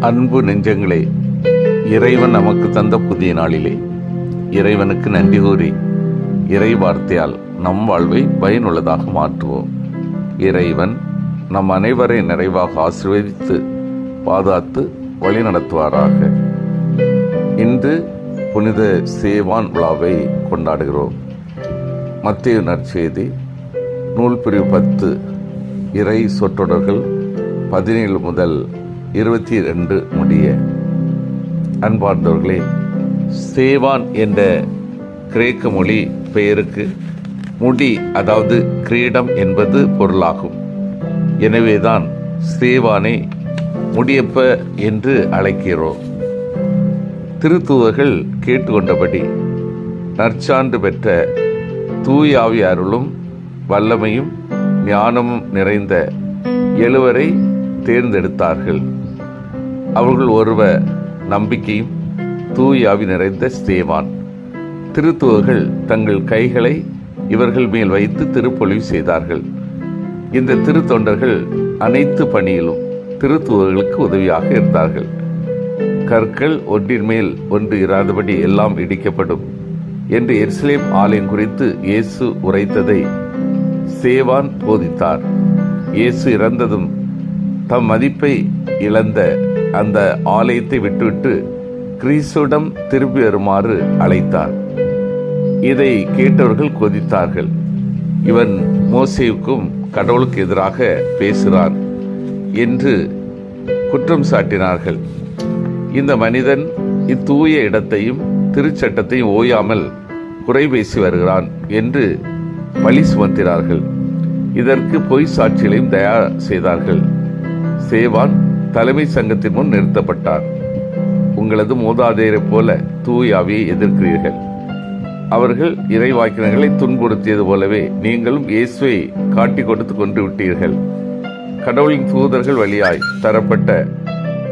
அன்பு நெஞ்சங்களே, இறைவன் நமக்கு தந்த புதிய நாளிலே இறைவனுக்கு நன்றி கூறி இறை வார்த்தையால் நம் வாழ்வை பயனுள்ளதாக மாற்றுவோம். இறைவன் நம் அனைவரை நிறைவாக ஆசீர்வதித்து பாதுகாத்து வழி நடத்துவாராக. இன்று புனித சேவான் விழாவை கொண்டாடுகிறோம். மத்தேயு நற்செய்தி நூல் பிரிவு 10 இறை சொற்றொடர்கள் 17 முதல் 22 முடிய. அன்பார்ந்தவர்களே, சேவான் என்ற கிரேக்க மொழி பெயருக்கு முடி, அதாவது கிரீடம் என்பது பொருளாகும். எனவேதான் சேவானை முடியப்ப என்று அழைக்கிறோம். திருத்தூதர்கள் கேட்டுக்கொண்டபடி நற்சான்று பெற்ற தூயாவி அருளும் வல்லமையும் ஞானமும் நிறைந்த 7 தேர்ந்தெடுத்தார்கள். அவர்கள் ஒருவர் நம்பிக்கையும் தூயாவி நிறைந்த சேவான். திருத்தூதர்கள் தங்கள் கைகளை இவர்கள் மேல் வைத்து திருப்பொழிவு செய்தார்கள். இந்த திருத்தொண்டர்கள் அனைத்து பணியிலும் திருத்தூதர்களுக்கு உதவியாக இருந்தார்கள். கற்கள் ஒன்றின் மேல் ஒன்று இராதபடி எல்லாம் இடிக்கப்படும் என்று எருசலேம் ஆலயம் குறித்து இயேசு உரைத்ததை சேவான் போதித்தார். இயேசு இறந்ததும் தம் மதிப்பை இழந்த அந்த ஆலயத்தை விட்டுவிட்டு கிறிஸ்துவிடம் திரும்பி வருமாறு அழைத்தார். இதை கேட்டவர்கள் கொதித்தார்கள். இவன் மோசேவுக்கும் கடவுளுக்கு எதிராக பேசுகிறான் என்று குற்றம் சாட்டினார்கள். இந்த மனிதன் இத்தூய இடத்தையும் திருச்சட்டத்தையும் ஓயாமல் குறை பேசி வருகிறான் என்று பழி சுமத்தினார்கள். இதற்கு பொய் சாட்சிகளையும் தயார் செய்தார்கள். சேவான் தலைமை சங்கத்தின் முன் நிறுத்தப்பட்டார். உங்களது மூதாதையரை போல தூயாவியை எதிர்க்கிறீர்கள். அவர்கள் இறைவாக்கினர்களை துன்புறுத்தியது போலவே நீங்களும் இயேசுவை காட்டி கொடுத்து கொண்டு விட்டீர்கள். கடவுளின் தூதர்கள் வழியாய் தரப்பட்ட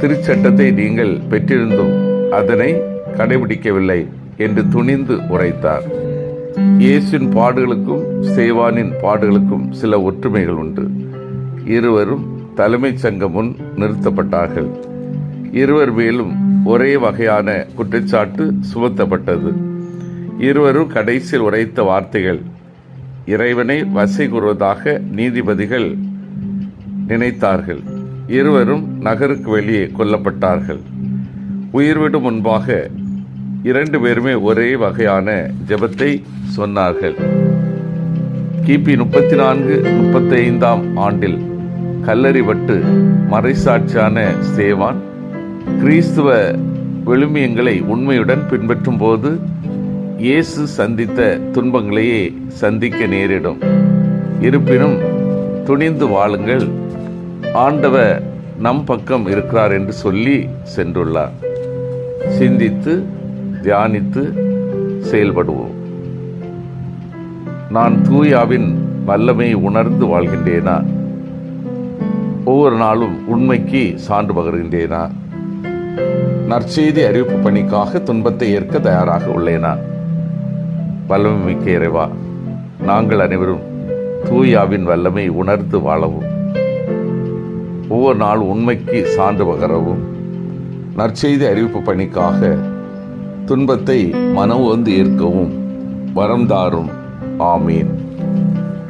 திருச்சட்டத்தை நீங்கள் பெற்றிருந்தும் அதனை கடைபிடிக்கவில்லை என்று துணிந்து உரைத்தார். இயேசுவின் பாடுகளுக்கும் சேவானின் பாடுகளுக்கும் சில ஒற்றுமைகள் உண்டு. இருவரும் தலைமை சங்கம் முன் நிறுத்தப்பட்டார்கள். இருவர் மேலும் ஒரே வகையான குற்றச்சாட்டு சுமத்தப்பட்டது. இருவரும் கடைசியில் உரைத்த வார்த்தைகள் இறைவனை வசை கூறுவதாக நீதிபதிகள் நினைத்தார்கள். இருவரும் நகருக்கு வெளியே கொல்லப்பட்டார்கள். உயிர்விடும் முன்பாக 2 பேருமே ஒரே வகையான ஜெபத்தை சொன்னார்கள். கிபி 34-35 ஆண்டில் கல்லறிபட்டு மறைசாட்சியான சேவான் கிறிஸ்துவ விழுமியங்களை உண்மையுடன் பின்பற்றும் போது இயேசு சந்தித்த துன்பங்களையே சந்திக்க நேரிடும். இருப்பினும் துணிந்து வாழுங்கள், ஆண்டவர் நம் பக்கம் இருக்கிறார் என்று சொல்லி சென்றுள்ளார். சிந்தித்து தியானித்து செயல்படுவோம். நான் தூயாவின் வல்லமையை உணர்ந்து வாழ்கின்றேனா? ஒவ்வொரு நாளும் உண்மைக்கு சான்று பகர்கின்றேனா? நற்செய்தி அறிவிப்பு பணிக்காக துன்பத்தை ஏற்க தயாராக உள்ளேனா? வல்லமை மிக்க இறைவா, நாங்கள் அனைவரும் தூயாவின் வல்லமை உணர்ந்து வாழவும், ஒவ்வொரு நாள் உண்மைக்கு சான்று பகரவும், நற்செய்தி அறிவிப்பு பணிக்காக துன்பத்தை மனவுவந்து ஏற்கவும் வரம் தாரும். ஆமீன்.